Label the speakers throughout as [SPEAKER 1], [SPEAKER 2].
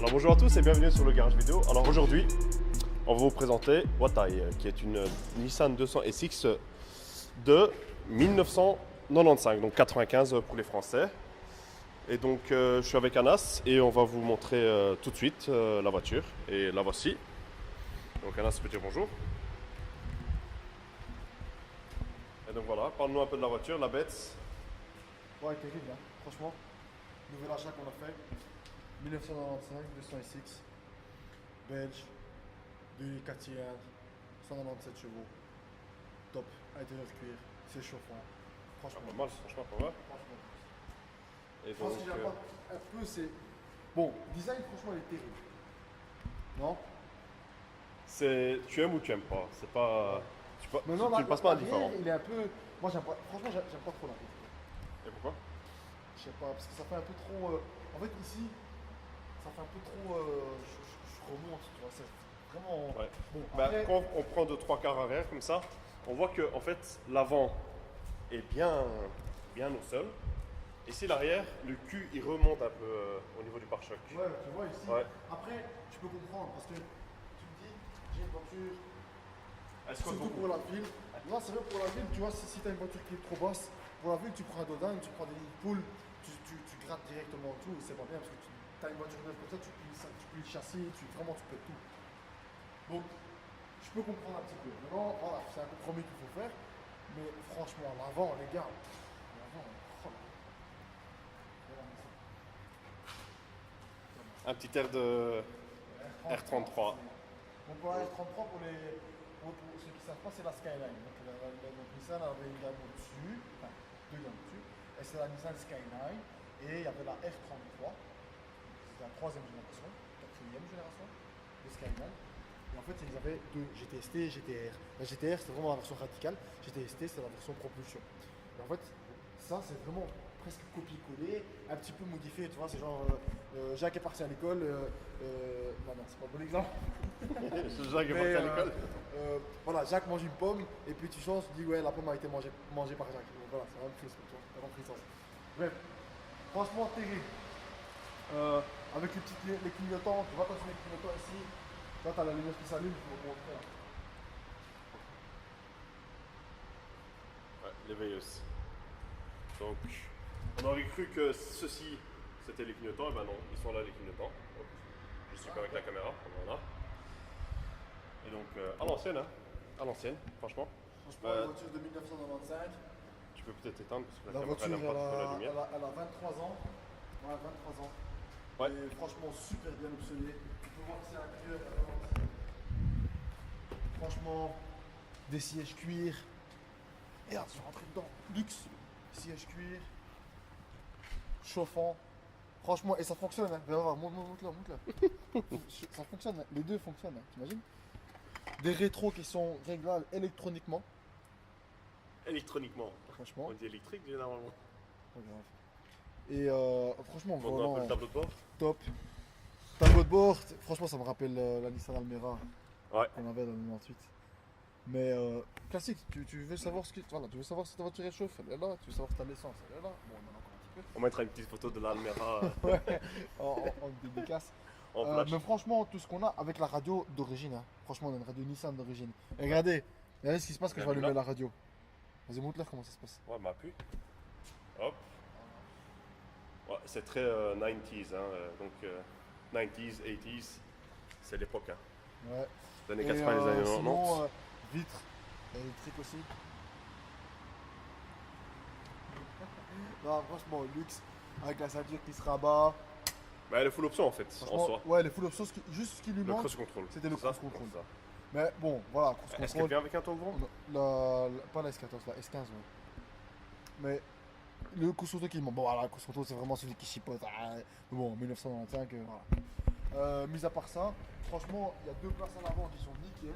[SPEAKER 1] Alors bonjour à tous et bienvenue sur le Garage Vidéo. Alors aujourd'hui, on va vous présenter Watai, qui est une Nissan 200 SX de 1995, donc 95 pour les Français. Et donc je suis avec Anas et on va vous montrer tout de suite la voiture. Et la voici. Donc Anas peut dire bonjour. Et donc voilà, parle-nous un peu de la voiture, la bête.
[SPEAKER 2] Ouais, terrible, hein. Franchement. Nouvel achat qu'on a fait. 1995, 200 SX. Belge. 2.4 cylindres. 197 chevaux. Top. Intérieur cuir. C'est chauffant. Franchement.
[SPEAKER 1] Pas mal, franchement pas mal.
[SPEAKER 2] Franchement.
[SPEAKER 1] Et
[SPEAKER 2] Je pense que j'ai un peu, c'est. Bon, design, franchement, il est terrible. Non?
[SPEAKER 1] tu aimes ou tu aimes pas. C'est pas. Tu
[SPEAKER 2] Non,
[SPEAKER 1] ne passes pas indifférent.
[SPEAKER 2] il est un peu. Moi, j'aime pas. Franchement, j'aime pas trop l'arrière.
[SPEAKER 1] Et pourquoi?
[SPEAKER 2] Je sais pas, parce que ça fait un peu trop. En fait, ici, ça fait un peu trop. Je remonte, tu vois. C'est vraiment.
[SPEAKER 1] Ouais.
[SPEAKER 2] Bon,
[SPEAKER 1] Bah,
[SPEAKER 2] après,
[SPEAKER 1] quand on prend 2-3 quarts arrière comme ça, on voit que en fait l'avant est bien au sol. Ici l'arrière, le cul il remonte un peu au niveau du pare-choc.
[SPEAKER 2] ouais, tu vois ici.
[SPEAKER 1] Ouais.
[SPEAKER 2] Après, tu peux comprendre, parce que tu me dis, j'ai une voiture.
[SPEAKER 1] Est-ce que
[SPEAKER 2] Surtout pour la ville. Non, c'est vrai pour la ville, tu vois, si tu as une voiture qui est trop basse, pour la ville, tu prends un Dodane, tu prends des lignes poules, tu grattes directement tout, c'est pas bien parce que tu as une voiture neuve comme ça, tu plies le châssis, vraiment tu peux tout. Donc, je peux comprendre un petit peu. Maintenant, voilà, c'est un compromis qu'il faut faire, mais franchement, l'avant, les gars, l'avant, oh là.
[SPEAKER 1] un petit air de R33.
[SPEAKER 2] Donc pour la R33, pour ceux qui ne savent pas, c'est la Skyline. Donc, donc Nissan avait une gamme au-dessus, enfin deux gammes au-dessus, et c'est la Nissan Skyline, et il y avait la R33, c'était la troisième génération, quatrième génération de Skyline. Et en fait, ils avaient deux, GTST et GTR. La GTR, c'était vraiment la version radicale, GTST, c'est la version propulsion. Et en fait, ça, c'est vraiment presque copier-coller, un petit peu modifié, tu vois, c'est genre Jacques est parti à l'école, non, c'est pas un bon exemple.
[SPEAKER 1] Jacques est parti à l'école.
[SPEAKER 2] Voilà, Jacques mange une pomme, et puis tu changes, tu dis ouais, la pomme a été mangée par Jacques. Donc voilà, c'est la même chose, tu vois, t'as compris ça. Bref, franchement, terrible. Avec les clignotants, tu vois quand tu mets les clignotants ici, quand t'as la lumière qui s'allume, il faut le montrer là.
[SPEAKER 1] Ouais, l'éveil aussi. Donc, on aurait cru que ceci c'était les clignotants, et ben non, ils sont là les clignotants. Donc, je suis avec la caméra, voilà. Et donc, à l'ancienne, hein. À l'ancienne, franchement.
[SPEAKER 2] Franchement, la voiture de 1995.
[SPEAKER 1] Tu peux peut-être éteindre parce que
[SPEAKER 2] La voiture,
[SPEAKER 1] caméra n'aime pas trop la lumière.
[SPEAKER 2] elle a 23 ans. Ouais, 23 ans.
[SPEAKER 1] Ouais.
[SPEAKER 2] Et franchement, super bien optionné. Tu peux voir que c'est un cœur. Franchement, des sièges cuir. Regarde, je suis rentré dedans. Luxe. Sièges cuir. Chauffant. Franchement, et ça fonctionne. Hein. Viens voir, monte-là. Ça fonctionne. Hein. Les deux fonctionnent. Hein. T'imagines? Des rétros qui sont réglables électroniquement.
[SPEAKER 1] Électroniquement.
[SPEAKER 2] Franchement.
[SPEAKER 1] On dit électrique généralement.
[SPEAKER 2] Pas grave. Et franchement,
[SPEAKER 1] On a un peu le tableau de bord.
[SPEAKER 2] top. Tableau de bord, franchement, ça me rappelle la Nissan Almera
[SPEAKER 1] Ouais.
[SPEAKER 2] qu'on avait dans le 98. Mais classique, tu veux savoir voilà, tu veux savoir si ta voiture est chauffe, elle est là. Tu veux savoir si ta l'essence, elle est là. Bon, on en a encore un petit
[SPEAKER 1] On mettra une petite photo de l'Almera
[SPEAKER 2] peu. Ouais, en dédicace.
[SPEAKER 1] en flash.
[SPEAKER 2] Mais franchement, tout ce qu'on a avec la radio d'origine, hein. Franchement, on a une radio Nissan d'origine. Et regardez ce qui se passe quand je vais allumer la radio. Vas-y, montre-leur comment ça se passe.
[SPEAKER 1] Ouais, m'appuie. Hop. Ouais, c'est très 90s, hein, donc 90s, 80s, c'est l'époque. Hein.
[SPEAKER 2] Ouais.
[SPEAKER 1] Les années
[SPEAKER 2] Et,
[SPEAKER 1] 80 les années 90.
[SPEAKER 2] sinon, vitre électrique aussi. Non, franchement, luxe, avec la ceinture qui se rabat.
[SPEAKER 1] Bah, elle est full option en fait, en soi.
[SPEAKER 2] Ouais, les full options, juste ce qui lui
[SPEAKER 1] Le
[SPEAKER 2] manque,
[SPEAKER 1] cross control.
[SPEAKER 2] c'était le
[SPEAKER 1] C'est ça,
[SPEAKER 2] cross control.
[SPEAKER 1] c'est ça.
[SPEAKER 2] Mais bon, voilà, cross
[SPEAKER 1] Est-ce qu'elle
[SPEAKER 2] control.
[SPEAKER 1] vient avec un tour
[SPEAKER 2] Pas la S14, la S15, ouais. Mais le cross control qui manque. Bon, voilà, le cross control, c'est vraiment celui qui chipote. Ah, mais bon, 1995, voilà. Mis à part ça, franchement, il y a deux places en avant qui sont nickel.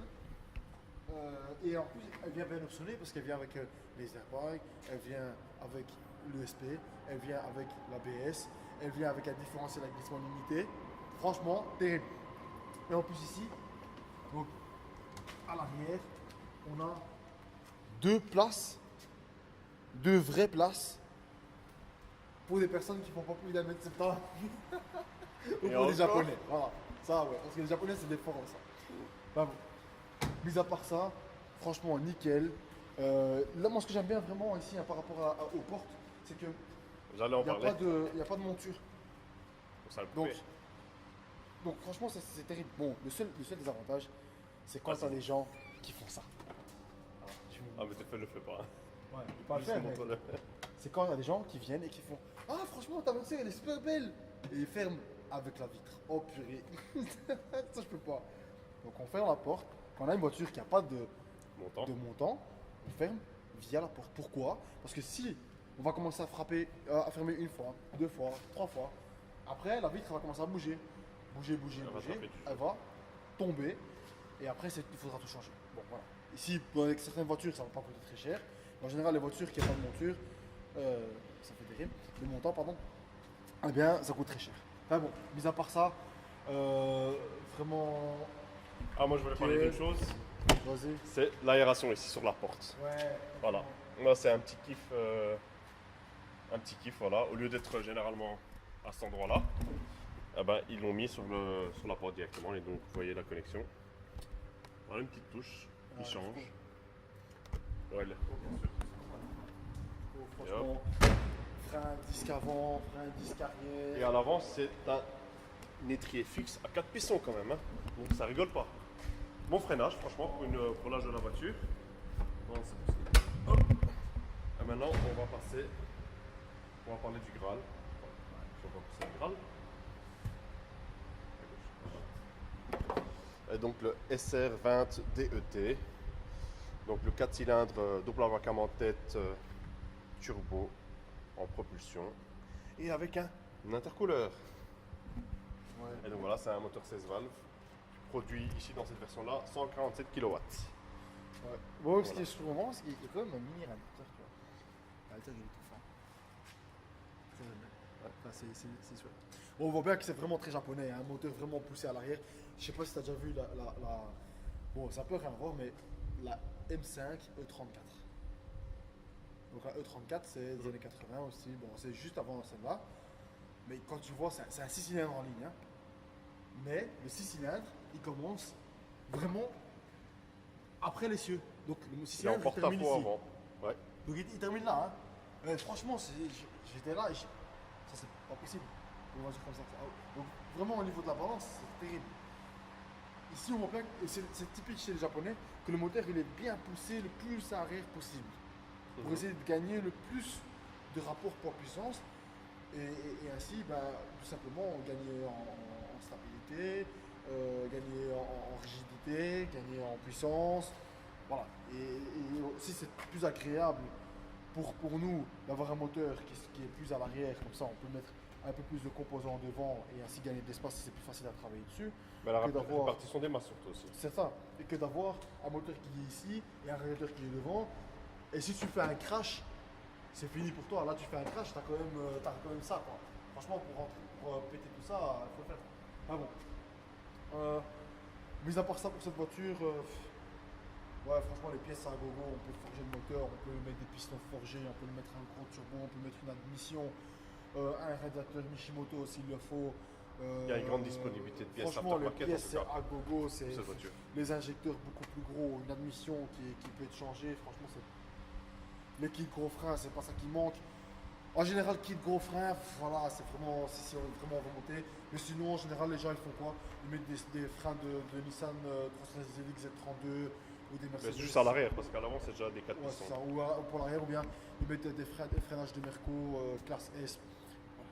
[SPEAKER 2] Et en plus, elle vient bien optionnée parce qu'elle vient avec les airbags, elle vient avec l'ESP, elle vient avec l'ABS, elle vient avec un différentiel à glissement limité. Franchement, terrible. Et en plus ici, donc à l'arrière, on a deux places, deux vraies places pour des personnes qui font pas plus d'1m70. Ou
[SPEAKER 1] Et
[SPEAKER 2] pour les
[SPEAKER 1] encore
[SPEAKER 2] Japonais, voilà. Ça, ouais, parce que les Japonais, c'est des forts en ça. Bah bon. Mis à part ça, franchement, nickel. Là, moi, ce que j'aime bien vraiment ici par rapport aux portes, c'est que
[SPEAKER 1] J'allais en
[SPEAKER 2] il n'y a,
[SPEAKER 1] parler.
[SPEAKER 2] y a pas de monture.
[SPEAKER 1] Ça le
[SPEAKER 2] Donc,
[SPEAKER 1] coupait.
[SPEAKER 2] donc franchement, ça, c'est terrible. Bon, le seul désavantage, c'est quand
[SPEAKER 1] Ah,
[SPEAKER 2] t'as
[SPEAKER 1] c'est
[SPEAKER 2] des gens qui font ça.
[SPEAKER 1] Ah, mais t'es fait, le fais pas. Hein.
[SPEAKER 2] Ouais, pas le faire, mais
[SPEAKER 1] Montre-le.
[SPEAKER 2] c'est quand il y a des gens qui viennent et qui font ah, franchement, ta voiture, elle est super belle. Et ils ferment avec la vitre. Oh purée. Ça, je peux pas. Donc, on ferme la porte. Quand on a une voiture qui n'a pas de
[SPEAKER 1] Montant.
[SPEAKER 2] montant, on ferme via la porte. Pourquoi? Parce que si on va commencer à frapper, à fermer une fois, deux fois, trois fois, après la vitre va commencer à bouger. Bouger,
[SPEAKER 1] Elle va taper du
[SPEAKER 2] elle va tomber et après il faudra tout changer. Bon voilà. Ici, avec certaines voitures, ça va pas coûter très cher. En général, les voitures qui n'ont pas de monture, ça fait des rimes, le montant, pardon, eh bien ça coûte très cher. Enfin bon, mis à part ça, vraiment.
[SPEAKER 1] Ah, moi je voulais parler d'une chose,
[SPEAKER 2] Vas-y.
[SPEAKER 1] c'est l'aération ici sur la porte.
[SPEAKER 2] Ouais.
[SPEAKER 1] Voilà. Moi c'est un petit kiff. Voilà. Au lieu d'être généralement à cet endroit-là, eh ben, ils l'ont mis sur la porte directement et donc vous voyez la connexion. Voilà une petite touche qui change. Ouais, bien sûr.
[SPEAKER 2] Oh, franchement, frein, disque avant, frein, disque arrière.
[SPEAKER 1] Et à l'avant, c'est un étrier fixe à 4 pistons quand même. Hein. Donc ça rigole pas. Bon freinage, franchement, pour l'âge de la voiture. Bon, c'est possible. Hop. Et maintenant, on va parler du Graal. Je vais pousser le Graal. Et donc le SR20 DET. Donc le 4 cylindres double embarquement en tête turbo en propulsion et avec un intercooleur.
[SPEAKER 2] Ouais.
[SPEAKER 1] Et donc voilà, c'est un moteur 16 valves produit ici dans cette version là 147 kW.
[SPEAKER 2] Ouais. Bon, ce qui est souvent, c'est qu'il y a quand même un mini radiateur, tu vois. Le radiateur, il est tout fin. C'est vrai. Ouais, enfin, c'est chouette. Bon, on voit bien que c'est vraiment très japonais, hein, un moteur vraiment poussé à l'arrière. Je sais pas si tu as déjà vu la. Bon, ça peut rien voir, mais la M5 E34. Donc la E34, c'est des années 80 aussi. Bon, c'est juste avant celle-là. Mais quand tu vois, c'est un 6 cylindres en ligne. Hein. Mais le 6 cylindres, il commence vraiment après les cieux. Donc le 6
[SPEAKER 1] Il est en
[SPEAKER 2] cylindres, il termine
[SPEAKER 1] porte-à-faux
[SPEAKER 2] ici.
[SPEAKER 1] avant. Ouais.
[SPEAKER 2] Donc il termine là. Hein. Franchement, j'étais là et ça c'est pas possible. Une voiture comme ça. Donc vraiment au niveau de la balance, c'est terrible. Ici on voit bien, et c'est typique chez les Japonais, que le moteur il est bien poussé le plus à arrière possible. Pour essayer de gagner le plus de rapport poids-puissance. Et ainsi, tout simplement, gagner en stabilité, gagner en rigidité, gagner en puissance. Voilà. Et aussi, c'est plus agréable pour nous d'avoir un moteur qui est plus à l'arrière. Comme ça, on peut mettre un peu plus de composants devant et ainsi gagner de l'espace si c'est plus facile à travailler dessus.
[SPEAKER 1] Mais la
[SPEAKER 2] que d'avoir-
[SPEAKER 1] répartition des masses surtout aussi.
[SPEAKER 2] C'est ça. Et que d'avoir un moteur qui est ici et un radiateur qui est devant. Et si tu fais un crash, c'est fini pour toi. Là, tu fais un crash, t'as quand même ça, quoi. Franchement, pour péter tout ça, il faut le faire. Ah bon. Mis à part ça, pour cette voiture, ouais, franchement, les pièces à gogo, on peut forger le moteur, on peut mettre des pistons forgés, on peut le mettre un gros turbo, on peut mettre une admission, un radiateur Mishimoto s'il le faut.
[SPEAKER 1] Il y a une grande disponibilité de pièces
[SPEAKER 2] Franchement, les
[SPEAKER 1] aftermarket, en
[SPEAKER 2] pièces
[SPEAKER 1] tout
[SPEAKER 2] c'est
[SPEAKER 1] cas,
[SPEAKER 2] à gogo, c'est
[SPEAKER 1] pour cette voiture.
[SPEAKER 2] les injecteurs beaucoup plus gros, une admission qui peut être changée. Franchement, c'est les kits gros freins, c'est pas ça qui manque. En général, kit gros freins, voilà, c'est vraiment si on est vraiment remonté. Mais sinon, en général, les gens ils font quoi? Ils mettent des freins de Nissan 300 Z32 ou des
[SPEAKER 1] Mais
[SPEAKER 2] Mercedes.
[SPEAKER 1] c'est juste à l'arrière parce qu'à l'avant c'est déjà des 4
[SPEAKER 2] Ouais, c'est
[SPEAKER 1] pistons.
[SPEAKER 2] ça. Ou pour l'arrière, ou bien ils mettent des freinages de Merco classe S. Voilà.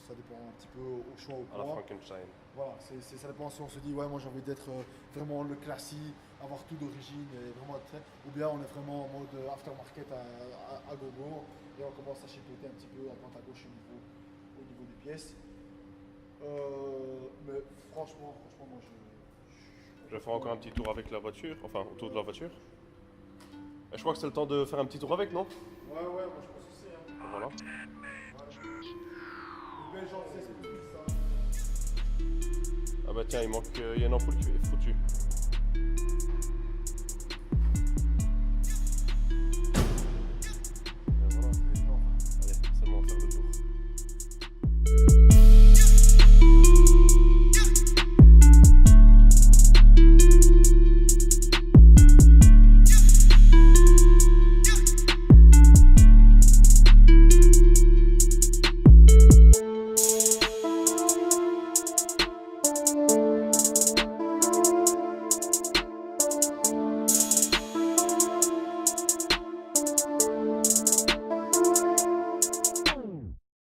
[SPEAKER 2] Ça dépend un petit peu au choix, au
[SPEAKER 1] À la
[SPEAKER 2] poids.
[SPEAKER 1] Frankenstein.
[SPEAKER 2] Voilà, ça dépend si on se dit, ouais, moi j'ai envie d'être vraiment le classique, avoir tout d'origine et vraiment très. Ou bien on est vraiment en mode aftermarket à gogo et on commence à chipoter un petit peu à droite à gauche au niveau des pièces. Mais franchement, moi
[SPEAKER 1] Je vais faire encore un petit tour avec la voiture, enfin autour de la voiture. Et je crois que c'est le temps de faire un petit tour avec, non?
[SPEAKER 2] Ouais, moi je pense aussi. Hein.
[SPEAKER 1] Voilà.
[SPEAKER 2] Une belle gentille, c'est tout ça.
[SPEAKER 1] Ah bah tiens, il y a une ampoule qui est foutue.